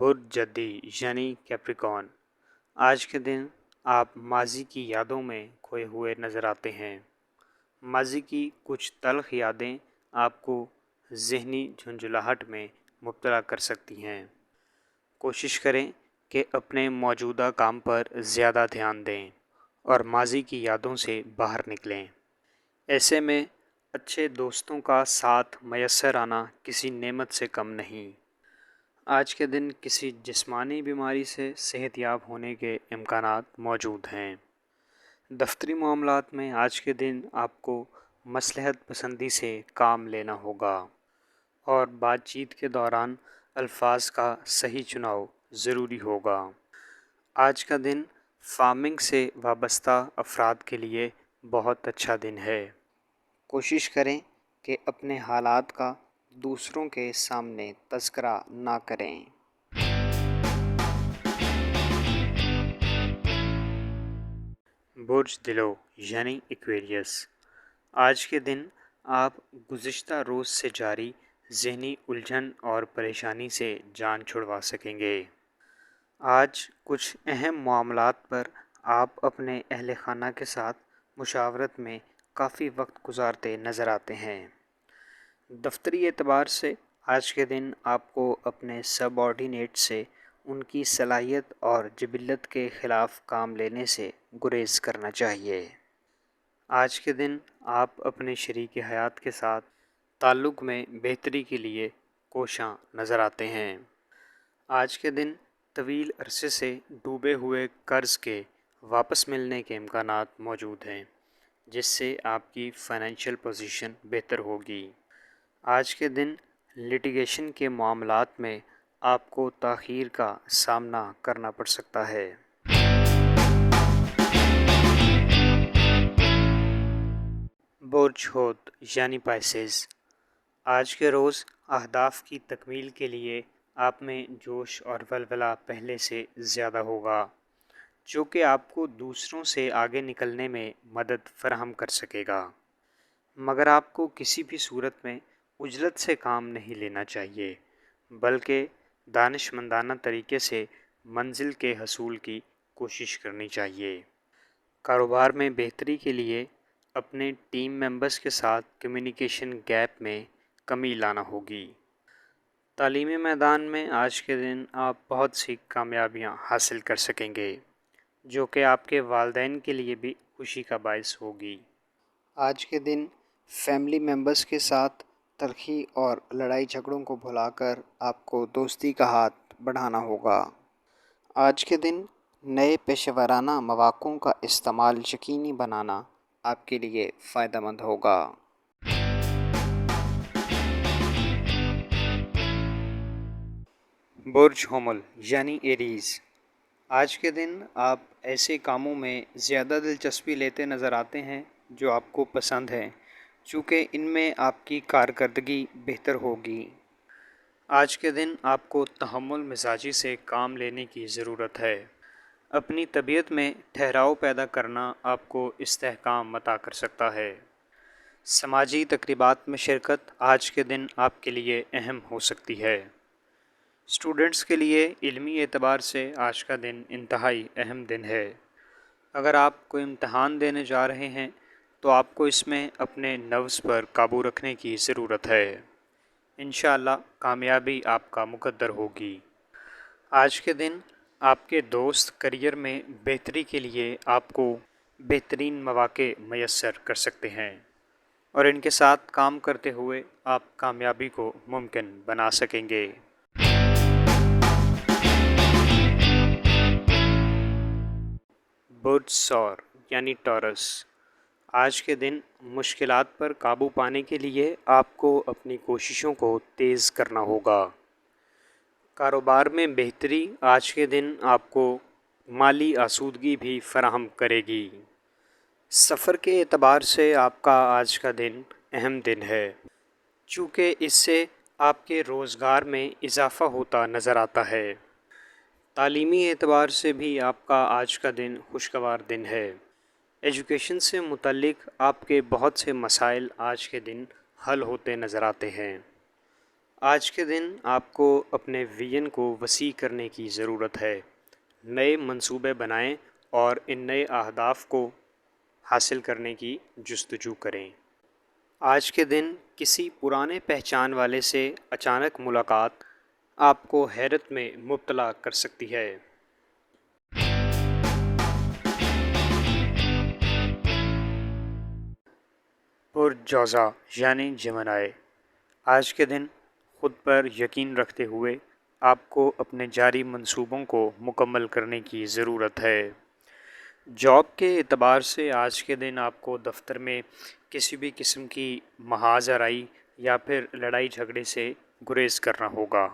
برج جدی یعنی کیپریکون، آج کے دن آپ ماضی کی یادوں میں کھوئے ہوئے نظر آتے ہیں۔ ماضی کی کچھ تلخ یادیں آپ کو ذہنی جھنجھلاہٹ میں مبتلا کر سکتی ہیں۔ کوشش کریں کہ اپنے موجودہ کام پر زیادہ دھیان دیں اور ماضی کی یادوں سے باہر نکلیں۔ ایسے میں اچھے دوستوں کا ساتھ میسر آنا کسی نعمت سے کم نہیں۔ آج کے دن کسی جسمانی بیماری سے صحت یاب ہونے کے امکانات موجود ہیں۔ دفتری معاملات میں آج کے دن آپ کو مصلحت پسندی سے کام لینا ہوگا اور بات چیت کے دوران الفاظ کا صحیح چناؤ ضروری ہوگا۔ آج کا دن فارمنگ سے وابستہ افراد کے لیے بہت اچھا دن ہے۔ کوشش کریں کہ اپنے حالات کا دوسروں کے سامنے تذکرہ نہ کریں۔ برج دلو یعنی ایکویریس، آج کے دن آپ گزشتہ روز سے جاری ذہنی الجھن اور پریشانی سے جان چھڑوا سکیں گے۔ آج کچھ اہم معاملات پر آپ اپنے اہل خانہ کے ساتھ مشاورت میں کافی وقت گزارتے نظر آتے ہیں۔ دفتری اعتبار سے آج کے دن آپ کو اپنے سب آرڈینیٹ سے ان کی صلاحیت اور جبلت کے خلاف کام لینے سے گریز کرنا چاہیے۔ آج کے دن آپ اپنے شریک حیات کے ساتھ تعلق میں بہتری کے لیے کوشاں نظر آتے ہیں۔ آج کے دن طویل عرصے سے ڈوبے ہوئے قرض کے واپس ملنے کے امکانات موجود ہیں، جس سے آپ کی فائنینشیل پوزیشن بہتر ہوگی۔ آج کے دن لیٹیگیشن کے معاملات میں آپ کو تاخیر کا سامنا کرنا پڑ سکتا ہے۔ برج حوت یعنی پائسیز، آج کے روز اہداف کی تکمیل کے لیے آپ میں جوش اور ولولہ پہلے سے زیادہ ہوگا، جو کہ آپ کو دوسروں سے آگے نکلنے میں مدد فراہم کر سکے گا۔ مگر آپ کو کسی بھی صورت میں عجلت سے کام نہیں لینا چاہیے، بلکہ دانش مندانہ طریقے سے منزل کے حصول کی کوشش کرنی چاہیے۔ کاروبار میں بہتری کے لیے اپنے ٹیم ممبرز کے ساتھ کمیونیکیشن گیپ میں کمی لانا ہوگی۔ تعلیمی میدان میں آج کے دن آپ بہت سی کامیابیاں حاصل کر سکیں گے، جو کہ آپ کے والدین کے لیے بھی خوشی کا باعث ہوگی۔ آج کے دن فیملی ممبرز کے ساتھ تلخی اور لڑائی جھگڑوں کو بھلا کر آپ کو دوستی کا ہاتھ بڑھانا ہوگا۔ آج کے دن نئے پیشہ ورانہ مواقع کا استعمال یقینی بنانا آپ کے لیے فائدہ مند ہوگا۔ برج حمل یعنی ایریز، آج کے دن آپ ایسے کاموں میں زیادہ دلچسپی لیتے نظر آتے ہیں جو آپ کو پسند ہیں، چونکہ ان میں آپ کی کارکردگی بہتر ہوگی۔ آج کے دن آپ کو تحمل مزاجی سے کام لینے کی ضرورت ہے۔ اپنی طبیعت میں ٹھہراؤ پیدا کرنا آپ کو استحکام عطا کر سکتا ہے۔ سماجی تقریبات میں شرکت آج کے دن آپ کے لیے اہم ہو سکتی ہے۔ اسٹوڈنٹس کے لیے علمی اعتبار سے آج کا دن انتہائی اہم دن ہے۔ اگر آپ کوئی امتحان دینے جا رہے ہیں تو آپ کو اس میں اپنے نفس پر قابو رکھنے کی ضرورت ہے۔ انشاءاللہ کامیابی آپ کا مقدر ہوگی۔ آج کے دن آپ کے دوست کیریئر میں بہتری کے لیے آپ کو بہترین مواقع میسر کر سکتے ہیں اور ان کے ساتھ کام کرتے ہوئے آپ کامیابی کو ممکن بنا سکیں گے۔ برج ثور یعنی ٹورس، آج کے دن مشکلات پر قابو پانے کے لیے آپ کو اپنی کوششوں کو تیز کرنا ہوگا۔ کاروبار میں بہتری آج کے دن آپ کو مالی آسودگی بھی فراہم کرے گی۔ سفر کے اعتبار سے آپ کا آج کا دن اہم دن ہے، چونکہ اس سے آپ کے روزگار میں اضافہ ہوتا نظر آتا ہے۔ تعلیمی اعتبار سے بھی آپ کا آج کا دن خوشگوار دن ہے۔ ایجوکیشن سے متعلق آپ کے بہت سے مسائل آج کے دن حل ہوتے نظر آتے ہیں۔ آج کے دن آپ کو اپنے ویژن کو وسیع کرنے کی ضرورت ہے۔ نئے منصوبے بنائیں اور ان نئے اہداف کو حاصل کرنے کی جستجو کریں۔ آج کے دن کسی پرانے پہچان والے سے اچانک ملاقات آپ کو حیرت میں مبتلا کر سکتی ہے۔ پرجوزہ یعنی جیمنائی، آج کے دن خود پر یقین رکھتے ہوئے آپ کو اپنے جاری منصوبوں کو مکمل کرنے کی ضرورت ہے۔ جاب کے اعتبار سے آج کے دن آپ کو دفتر میں کسی بھی قسم کی محاذ آرائی یا پھر لڑائی جھگڑے سے گریز کرنا ہوگا،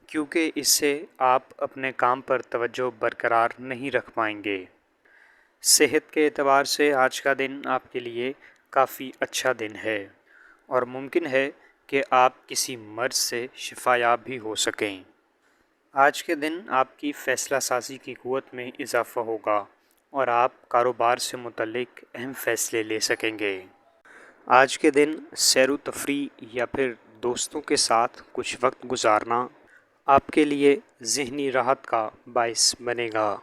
کیونکہ اس سے آپ اپنے کام پر توجہ برقرار نہیں رکھ پائیں گے۔ صحت کے اعتبار سے آج کا دن آپ کے لیے کافی اچھا دن ہے اور ممکن ہے کہ آپ کسی مرض سے شفا یاب بھی ہو سکیں۔ آج کے دن آپ کی فیصلہ سازی کی قوت میں اضافہ ہوگا اور آپ کاروبار سے متعلق اہم فیصلے لے سکیں گے۔ آج کے دن سیر و تفریح یا پھر دوستوں کے ساتھ کچھ وقت گزارنا آپ کے لیے ذہنی راحت کا باعث بنے گا۔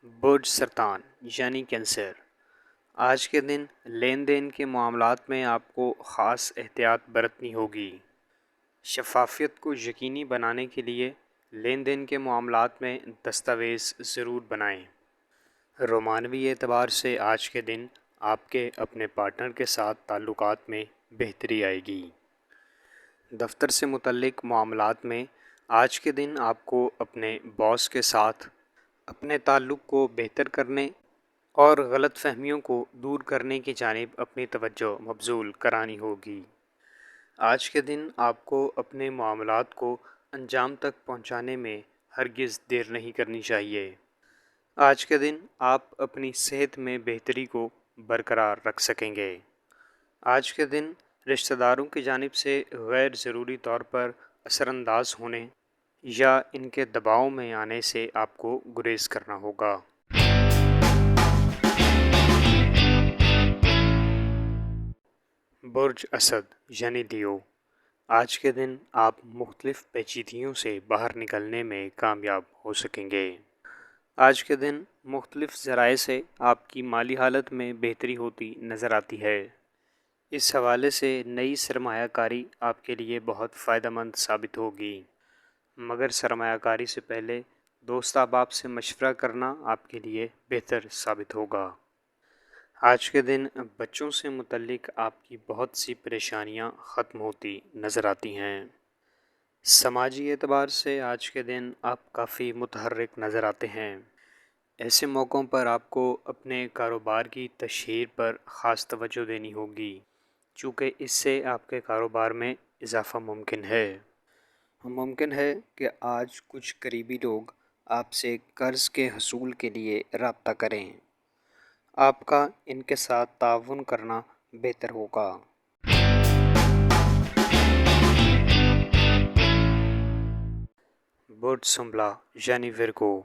برج سرطان یعنی کینسر، آج کے دن لین دین کے معاملات میں آپ کو خاص احتیاط برتنی ہوگی۔ شفافیت کو یقینی بنانے کے لیے لین دین کے معاملات میں دستاویز ضرور بنائیں۔ رومانوی اعتبار سے آج کے دن آپ کے اپنے پارٹنر کے ساتھ تعلقات میں بہتری آئے گی۔ دفتر سے متعلق معاملات میں آج کے دن آپ کو اپنے باس کے ساتھ اپنے تعلق کو بہتر کرنے اور غلط فہمیوں کو دور کرنے کی جانب اپنی توجہ مبذول کرانی ہوگی۔ آج کے دن آپ کو اپنے معاملات کو انجام تک پہنچانے میں ہرگز دیر نہیں کرنی چاہیے۔ آج کے دن آپ اپنی صحت میں بہتری کو برقرار رکھ سکیں گے۔ آج کے دن رشتہ داروں کی جانب سے غیر ضروری طور پر اثر انداز ہونے یا ان کے دباؤ میں آنے سے آپ کو گریز کرنا ہوگا۔ برج اسد یعنی دیو، آج کے دن آپ مختلف پیچیدگیوں سے باہر نکلنے میں کامیاب ہو سکیں گے۔ آج کے دن مختلف ذرائع سے آپ کی مالی حالت میں بہتری ہوتی نظر آتی ہے۔ اس حوالے سے نئی سرمایہ کاری آپ کے لیے بہت فائدہ مند ثابت ہوگی، مگر سرمایہ کاری سے پہلے دوست احباب سے مشورہ کرنا آپ کے لیے بہتر ثابت ہوگا۔ آج کے دن بچوں سے متعلق آپ کی بہت سی پریشانیاں ختم ہوتی نظر آتی ہیں۔ سماجی اعتبار سے آج کے دن آپ کافی متحرک نظر آتے ہیں۔ ایسے موقعوں پر آپ کو اپنے کاروبار کی تشہیر پر خاص توجہ دینی ہوگی، چونکہ اس سے آپ کے کاروبار میں اضافہ ممکن ہے۔ ممکن ہے کہ آج کچھ قریبی لوگ آپ سے قرض کے حصول کے لیے رابطہ کریں۔ آپ کا ان کے ساتھ تعاون کرنا بہتر ہوگا۔ برج سنبلہ یعنی ورگو،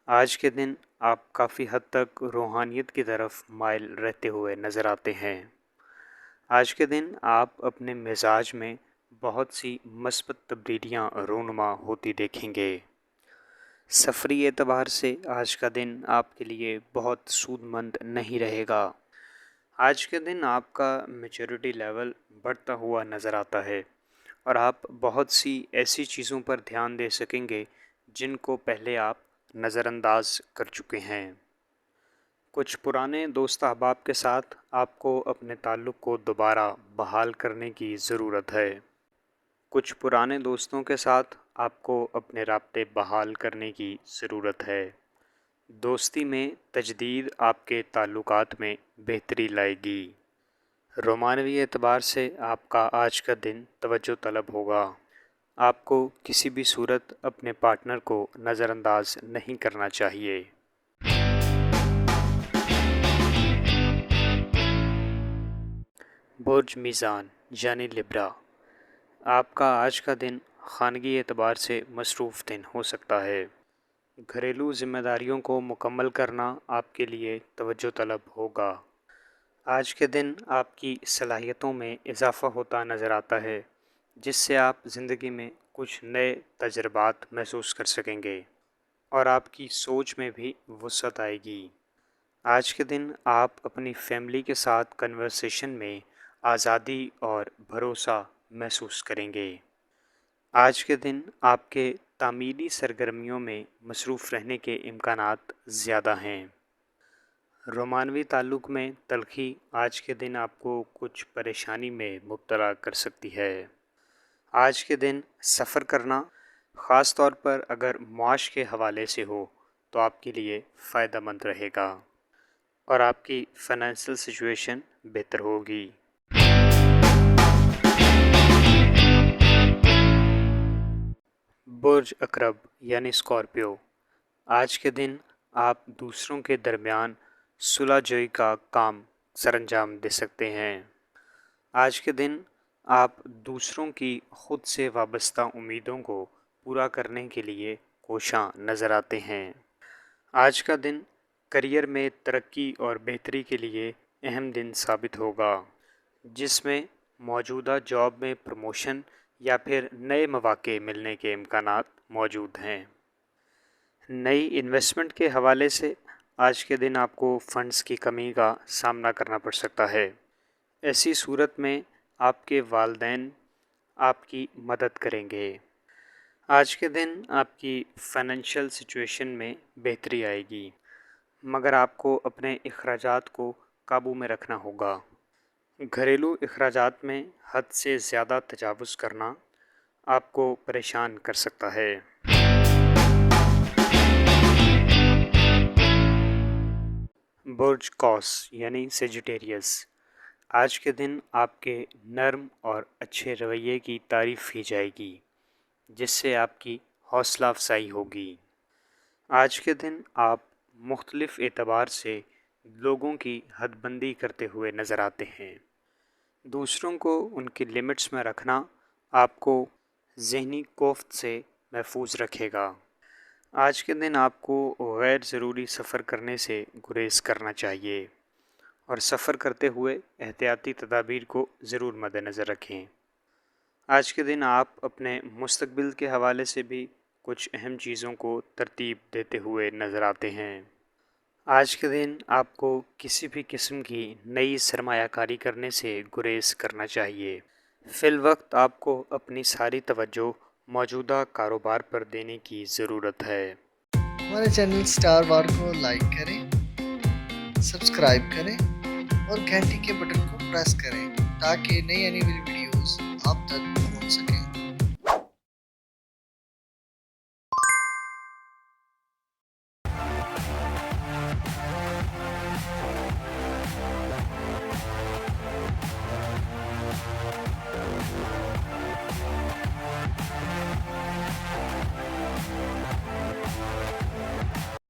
آج کے دن آپ کافی حد تک روحانیت کی طرف مائل رہتے ہوئے نظر آتے ہیں۔ آج کے دن آپ اپنے مزاج میں بہت سی مثبت تبدیلیاں رونما ہوتی دیکھیں گے۔ سفری اعتبار سے آج کا دن آپ کے لیے بہت سود مند نہیں رہے گا۔ آج کے دن آپ کا میچورٹی لیول بڑھتا ہوا نظر آتا ہے اور آپ بہت سی ایسی چیزوں پر دھیان دے سکیں گے جن کو پہلے آپ نظر انداز کر چکے ہیں۔ کچھ پرانے دوست احباب کے ساتھ آپ کو اپنے تعلق کو دوبارہ بحال کرنے کی ضرورت ہے۔ کچھ پرانے دوستوں کے ساتھ آپ کو اپنے رابطے بحال کرنے کی ضرورت ہے۔ دوستی میں تجدید آپ کے تعلقات میں بہتری لائے گی۔ رومانوی اعتبار سے آپ کا آج کا دن توجہ طلب ہوگا۔ آپ کو کسی بھی صورت اپنے پارٹنر کو نظر انداز نہیں کرنا چاہیے۔ برج میزان یعنی لبرا، آپ کا آج کا دن خانگی اعتبار سے مصروف دن ہو سکتا ہے۔ گھریلو ذمہ داریوں کو مکمل کرنا آپ کے لیے توجہ طلب ہوگا۔ آج کے دن آپ کی صلاحیتوں میں اضافہ ہوتا نظر آتا ہے، جس سے آپ زندگی میں کچھ نئے تجربات محسوس کر سکیں گے اور آپ کی سوچ میں بھی وسعت آئے گی۔ آج کے دن آپ اپنی فیملی کے ساتھ کنورسیشن میں آزادی اور بھروسہ محسوس کریں گے۔ آج کے دن آپ کے تعمیری سرگرمیوں میں مصروف رہنے کے امکانات زیادہ ہیں۔ رومانوی تعلق میں تلخی آج کے دن آپ کو کچھ پریشانی میں مبتلا کر سکتی ہے۔ آج کے دن سفر کرنا، خاص طور پر اگر معاش کے حوالے سے ہو، تو آپ کے لیے فائدہ مند رہے گا اور آپ کی فائنینشیل سچویشن بہتر ہوگی۔ برج اکرب یعنی اسکارپیو، آج کے دن آپ دوسروں کے درمیان صلح جوئی کا کام سر انجام دے سکتے ہیں۔ آج کے دن آپ دوسروں کی خود سے وابستہ امیدوں کو پورا کرنے کے لیے کوشاں نظر آتے ہیں۔ آج کا دن کیریئر میں ترقی اور بہتری کے لیے اہم دن ثابت ہوگا، جس میں موجودہ جاب میں پروموشن یا پھر نئے مواقع ملنے کے امکانات موجود ہیں۔ نئی انویسٹمنٹ کے حوالے سے آج کے دن آپ کو فنڈز کی کمی کا سامنا کرنا پڑ سکتا ہے۔ ایسی صورت میں آپ کے والدین آپ کی مدد کریں گے۔ آج کے دن آپ کی فائنینشیل سچویشن میں بہتری آئے گی، مگر آپ کو اپنے اخراجات کو قابو میں رکھنا ہوگا۔ گھریلو اخراجات میں حد سے زیادہ تجاوز کرنا آپ کو پریشان کر سکتا ہے۔ برج قوس یعنی سیجیٹیریس، آج کے دن آپ کے نرم اور اچھے رویے کی تعریف کی جائے گی، جس سے آپ کی حوصلہ افزائی ہوگی۔ آج کے دن آپ مختلف اعتبار سے لوگوں کی حد بندی کرتے ہوئے نظر آتے ہیں۔ دوسروں کو ان کی لمٹس میں رکھنا آپ کو ذہنی کوفت سے محفوظ رکھے گا۔ آج کے دن آپ کو غیر ضروری سفر کرنے سے گریز کرنا چاہیے اور سفر کرتے ہوئے احتیاطی تدابیر کو ضرور مد نظر رکھیں۔ آج کے دن آپ اپنے مستقبل کے حوالے سے بھی کچھ اہم چیزوں کو ترتیب دیتے ہوئے نظر آتے ہیں۔ آج کے دن آپ کو کسی بھی قسم کی نئی سرمایہ کاری کرنے سے گریز کرنا چاہیے۔ فی الوقت آپ کو اپنی ساری توجہ موجودہ کاروبار پر دینے کی ضرورت ہے۔ ہمارے چینل سٹار وار کو لائک کریں، سبسکرائب کریں اور گھنٹی کے بٹن کو پریس کریں تاکہ نئی آنے والی ویڈیوز آپ تک پہنچ سکیں۔